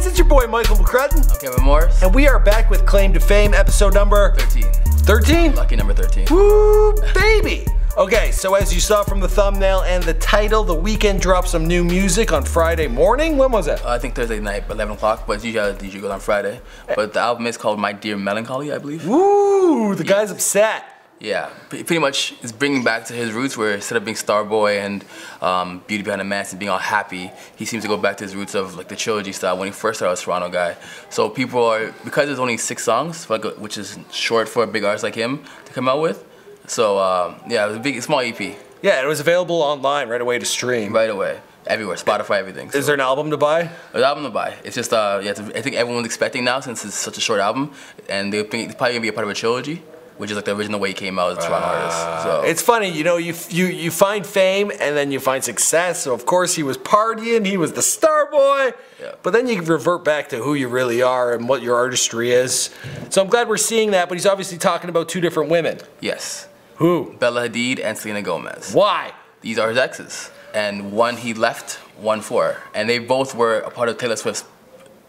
it's your boy Michael McCrudden. I'm Kevin Morris. And we are back with Claim to Fame, episode number 13. 13? Lucky number 13. Woo, baby! Okay, so as you saw from the thumbnail and the title, The Weeknd dropped some new music on Friday morning. When was it? I think Thursday night, 11 o'clock, but usually goes on Friday. But the album is called My Dear Melancholy, I believe. Woo, the guy's upset. Yeah, pretty much is bringing back to his roots where instead of being Starboy and Beauty Behind the Mask and being all happy, he seems to go back to his roots of like the trilogy style when he first started as a Toronto guy. So people are, because there's only 6 songs, which is short for a big artist like him to come out with. So yeah, it was a big, small EP. Yeah, it was available online right away to stream. Right away. Everywhere, Spotify, everything. So. Is there an album to buy? There's an album to buy. It's just, yeah, I think everyone's expecting now since it's such a short album, and they're probably gonna be a part of a trilogy, which is like the original way he came out as a Toronto artist. So. It's funny, you know, you find fame and then you find success. So of course he was partying, he was the star boy, yeah. But then you revert back to who you really are and what your artistry is. So I'm glad we're seeing that, but he's obviously talking about 2 different women. Yes. Who? Bella Hadid and Selena Gomez. Why? These are his exes. And one he left, one for. And they both were a part of Taylor Swift's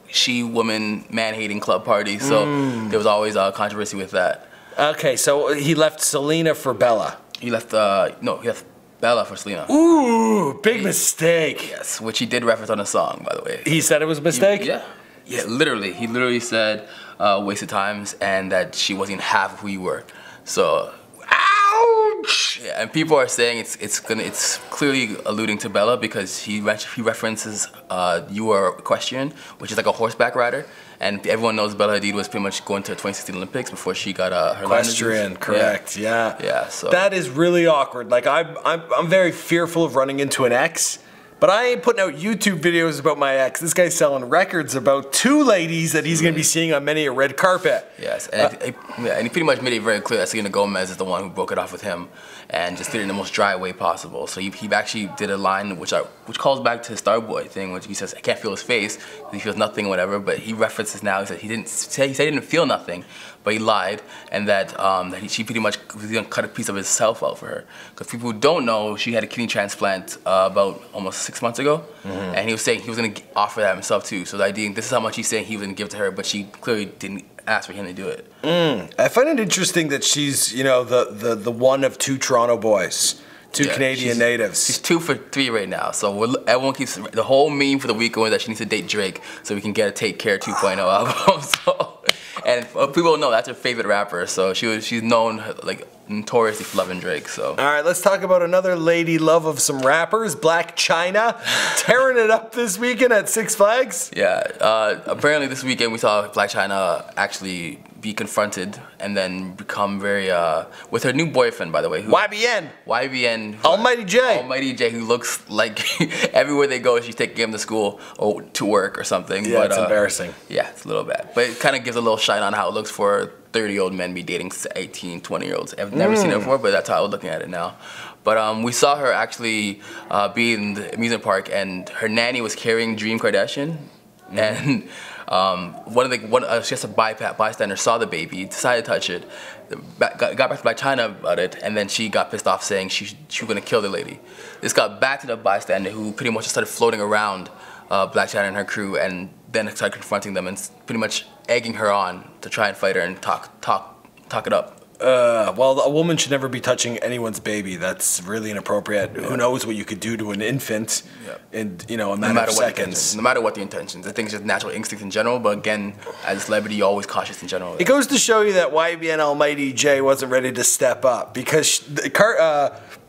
she-woman man-hating club party. So there was always a controversy with that. Okay, so he left Selena for Bella. He left, no, he left Bella for Selena. Ooh, big mistake. Yes, which he did reference on a song, by the way. He said it was a mistake? Yeah. Yeah, literally. He literally said wasted times and that she wasn't half of who you were. So, ouch! Yeah, and people are saying it's clearly alluding to Bella because he references You Are Equestrian, which is like a horseback rider. And everyone knows Bella Hadid was pretty much going to the 2016 Olympics before she got her Equestrian, correct? Yeah. Yeah. So that is really awkward. Like I'm very fearful of running into an ex, but I ain't putting out YouTube videos about my ex. This guy's selling records about 2 ladies that he's gonna be seeing on many a red carpet. Yes, and he pretty much made it very clear that Selena Gomez is the one who broke it off with him, and just did it in the most dry way possible. So he actually did a line which calls back to his Starboy thing, which he says, "I can't feel his face, he feels nothing, or whatever." But he references now. He said he said he didn't feel nothing, but he lied, and that she pretty much was gonna cut a piece of himself out for her. Because people who don't know, she had a kidney transplant about almost 6 months ago, and he was saying he was gonna offer that himself too. So the idea, this is how much he's saying he was gonna give to her, but she clearly didn't ask for him to do it. I find it interesting that she's, you know, the one of 2 Toronto boys. 2 Canadian natives. She's 2 for 3 right now. So everyone keeps, the whole meme for the week going that she needs to date Drake so we can get a Take Care 2.0 album. So, and people know that's her favorite rapper. So she's known like notoriously for loving Drake. So. All right, let's talk about another lady love of some rappers, Black China, tearing it up this weekend at Six Flags. Yeah, apparently this weekend we saw Black China actually be confronted and then become very, with her new boyfriend, by the way. YBN. Almighty J. Almighty J, who looks like everywhere they go, she's taking him to school or to work or something. Yeah, but, it's embarrassing. Yeah, it's a little bad. But it kind of gives a little shine on how it looks for 30-year-old men be dating 18, 20-year-olds. I've never seen it before, but that's how I'm looking at it now. But we saw her actually be in the amusement park, and her nanny was carrying Dream Kardashian, and she has a bystander saw the baby, decided to touch it, got back to Black China about it, and then she got pissed off saying she was gonna kill the lady. This got back to the bystander who pretty much just started floating around Black China and her crew, and then started confronting them and pretty much egging her on to try and fight her and talk it up. Well, a woman should never be touching anyone's baby. That's really inappropriate. Yeah. Who knows what you could do to an infant in, you know, a matter of seconds. No matter what the intentions. I think it's just natural instinct in general, but again, as a celebrity, you're always cautious in general. It goes to show you that YBN Almighty J wasn't ready to step up because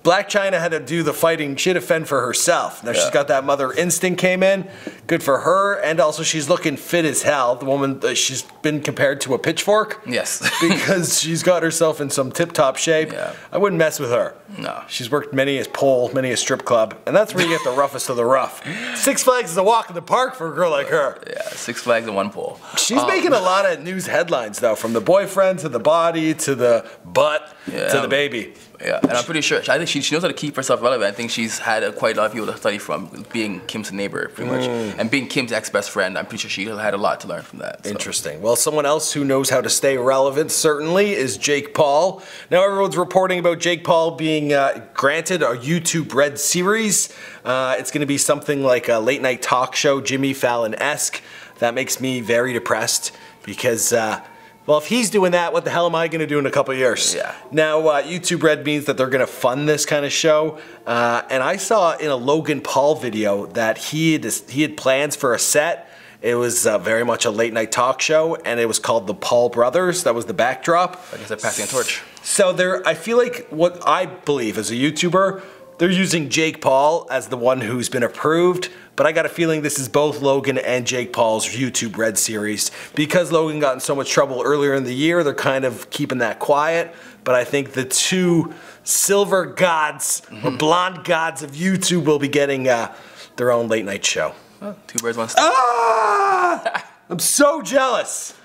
Black China had to do the fighting. She had to fend for herself. Now she's got that mother instinct came in. Good for her. And also she's looking fit as hell. The woman, she's been compared to a pitchfork. Yes. Because she's got herself in some tip-top shape. Yeah. I wouldn't mess with her. No. She's worked many a strip club. And that's where you get the roughest of the rough. Six Flags is a walk in the park for a girl like her. Yeah, Six Flags in one pole. She's making a lot of news headlines, though, from the boyfriend to the body to the butt to the baby. Yeah, and I'm pretty sure, I think she knows how to keep herself relevant. I think she's had quite a lot of people to study from, being Kim's neighbor, pretty much. And being Kim's ex-best friend, I'm pretty sure she had a lot to learn from that. So. Interesting. Well, someone else who knows how to stay relevant, certainly, is Jake Paul. Now, everyone's reporting about Jake Paul being granted a YouTube Red series. It's going to be something like a late-night talk show, Jimmy Fallon-esque. That makes me very depressed because, well, if he's doing that, what the hell am I going to do in a couple of years? Yeah. Now, YouTube Red means that they're going to fund this kind of show. And I saw in a Logan Paul video that he had plans for a set. It was very much a late night talk show, and it was called The Paul Brothers. That was the backdrop. I guess they're passing a torch. So I feel like what I believe as a YouTuber, they're using Jake Paul as the one who's been approved, but I got a feeling this is both Logan and Jake Paul's YouTube Red series. Because Logan got in so much trouble earlier in the year, they're kind of keeping that quiet, but I think the two silver gods, or blonde gods of YouTube will be getting their own late night show. Oh, two birds, one stone. Ah! I'm so jealous.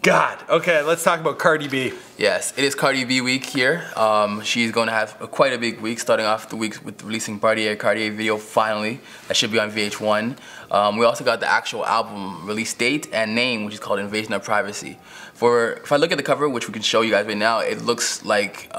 God. Okay, let's talk about Cardi B. Yes, it is Cardi B week here. She's going to have quite a big week, starting off the week with releasing Cartier video finally. That should be on VH1. We also got the actual album release date and name, which is called Invasion of Privacy. If I look at the cover, which we can show you guys right now, it looks like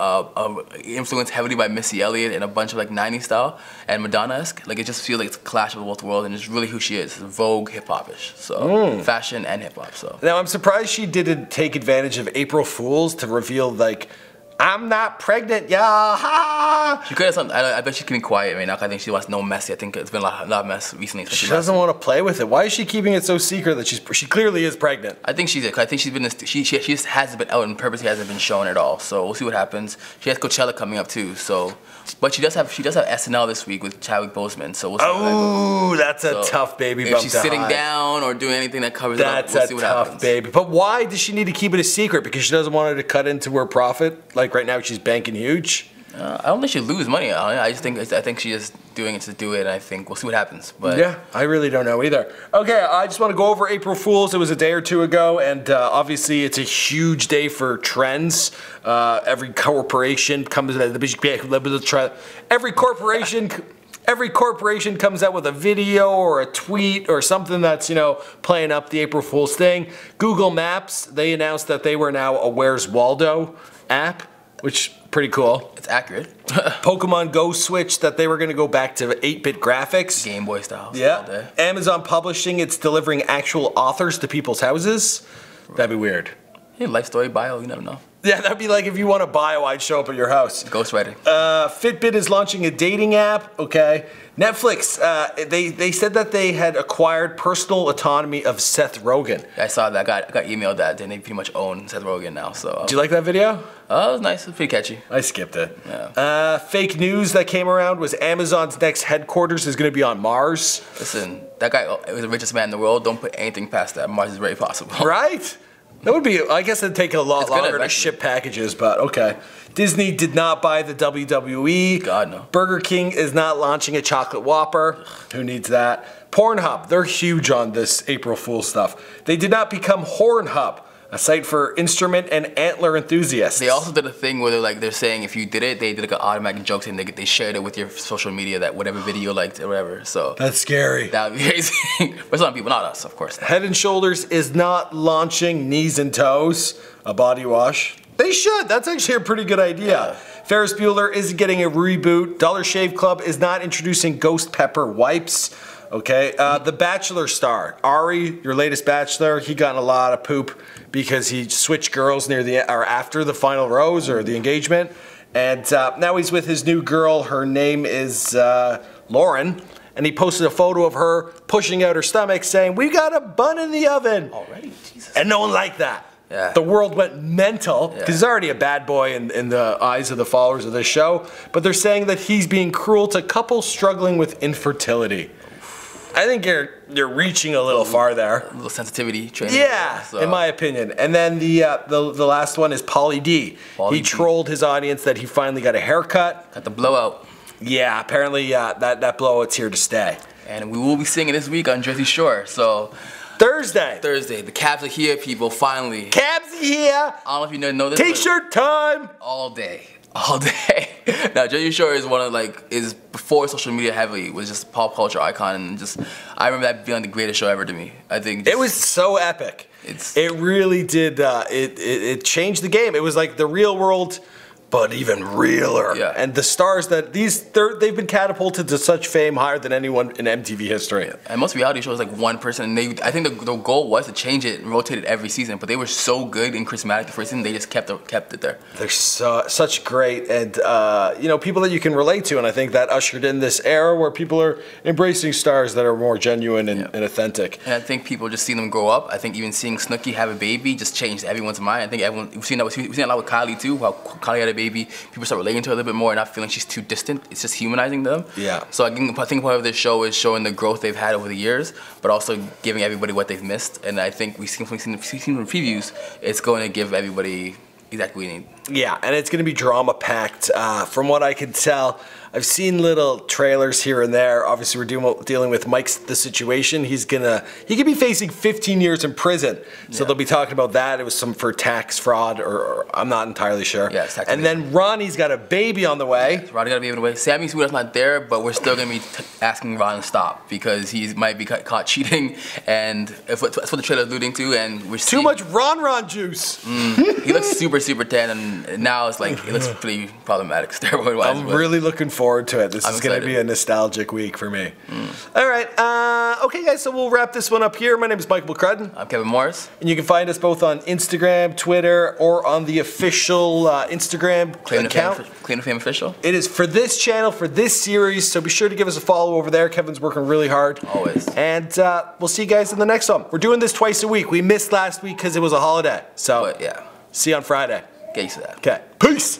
influenced heavily by Missy Elliott and a bunch of like 90s style and Madonna-esque. Like it just feels like it's a clash of both worlds, and it's really who she is. It's Vogue hip-hop-ish. So fashion and hip-hop. So now I'm surprised she didn't take advantage of April Fools to reveal like, I'm not pregnant, y'all. Ha! She could have something. I bet she's getting quiet right now. I think she wants no mess. I think it's been a lot of mess recently. She doesn't want to play with it. Why is she keeping it so secret that she clearly is pregnant? I think she's it. I think she's been she just hasn't been out and purposely hasn't been shown at all. So we'll see what happens. She has Coachella coming up too. So, but she does have SNL this week with Chadwick Boseman. So we'll see. Oh, that's a tough baby bump. If she's sitting down or doing anything that covers it up, we'll see what happens. That's a tough baby. But why does she need to keep it a secret? Because she doesn't want her to cut into her profit. Like right now, she's banking huge. I don't think she'll lose money on it. I think she's just doing it to do it, and I think we'll see what happens. But yeah, I really don't know either. Okay, I just want to go over April Fools. It was a day or two ago, and obviously it's a huge day for trends. Every corporation comes out Every corporation comes out with a video or a tweet or something that's, playing up the April Fool's thing. Google Maps, they announced that they were now a Where's Waldo app, which pretty cool. It's accurate. Pokemon Go switched that they were going to go back to 8-bit graphics. Game Boy style. Yeah. Amazon Publishing, it's delivering actual authors to people's houses. That'd be weird. Hey, life story bio, you never know. Yeah, that'd be like if you want a bio, I'd show up at your house. Ghostwriting. Fitbit is launching a dating app. Okay. Netflix, they said that they had acquired personal autonomy of Seth Rogen. I saw that. I got emailed that, and they pretty much own Seth Rogen now. So. Did you like that video? Oh, it was nice. It was pretty catchy. I skipped it. Yeah. Fake news that came around was Amazon's next headquarters is going to be on Mars. Listen, that guy was the richest man in the world. Don't put anything past that. Mars is very possible. Right? That would be, I guess it'd take a lot longer to ship packages, but okay. Disney did not buy the WWE. God, no. Burger King is not launching a chocolate Whopper. Who needs that? Pornhub, they're huge on this April Fool's stuff. They did not become Hornhub, a site for instrument and antler enthusiasts. They also did a thing where they're saying if you did it, they did like an automatic joke thing. They shared it with your social media, that whatever video you liked or whatever. So that's scary. That would be crazy. But some people, not us, of course. Head and Shoulders is not launching Knees and Toes, a body wash. They should. That's actually a pretty good idea. Yeah. Ferris Bueller is getting a reboot. Dollar Shave Club is not introducing Ghost Pepper wipes. Okay, the Bachelor star, Ari, your latest Bachelor, he got in a lot of poop because he switched girls after the final rose or the engagement. And now he's with his new girl. Her name is Lauren. And he posted a photo of her pushing out her stomach saying, "We got a bun in the oven." Already? Jesus. And no one liked that. Yeah. The world went mental because he's already a bad boy in the eyes of the followers of this show. But they're saying that he's being cruel to couples struggling with infertility. I think you're reaching a little far there. A little sensitivity training. Yeah, so. In my opinion. And then the last one is Pauly D. He trolled his audience that he finally got a haircut. Got the blowout. Yeah, apparently that blowout's here to stay. And we will be seeing it this week on Jersey Shore. So Thursday. The Cavs are here, people. Finally. Cavs are here. I don't know if you know this. T-shirt time. All day. Now Jersey Shore is one of is before social media heavily, was just a pop culture icon, and just I remember that being the greatest show ever to me. I think it was so epic. It really did. It changed the game. It was like the real world, but even realer. Yeah. And the stars that they've been catapulted to such fame higher than anyone in MTV history. Yeah. And most reality shows like one person. And I think the goal was to change it and rotate it every season. But they were so good and charismatic the first season, they just kept it there. They're such great and people that you can relate to. And I think that ushered in this era where people are embracing stars that are more genuine and authentic. And I think people just seeing them grow up. I think even seeing Snooki have a baby just changed everyone's mind. I think we've seen that a lot with Kylie too. How Kylie had a baby, people start relating to her a little bit more and not feeling she's too distant. It's just humanizing them. Yeah. So I think part of this show is showing the growth they've had over the years, but also giving everybody what they've missed. And I think we've seen from previews, it's going to give everybody exactly what we need. Yeah, and it's going to be drama packed. From what I can tell, I've seen little trailers here and there. Obviously, we're dealing with Mike's the situation. He could be facing 15 years in prison. So they'll be talking about that. It was some for tax fraud, or I'm not entirely sure. Yeah, it's tax. And then Ronnie's got a baby on the way. Yeah, Ronnie's got a baby on the way. Sammy Sweet's not there, but we're still going to be asking Ron to stop because he might be caught cheating, and that's what the trailer's alluding to. And we're too much Ron juice. He looks super tan, and now it's like it looks pretty problematic steroid-wise. I'm really looking forward to it. This is going to be a nostalgic week for me. All right. Okay, guys, so we'll wrap this one up here. My name is Michael McCrudden. I'm Kevin Morris. And you can find us both on Instagram, Twitter, or on the official Instagram account. Claim to Fame Official. It is for this channel, for this series, so be sure to give us a follow over there. Kevin's working really hard. Always. And we'll see you guys in the next one. We're doing this twice a week. We missed last week because it was a holiday. So, yeah. see you on Friday. Get used to that. Okay. Peace.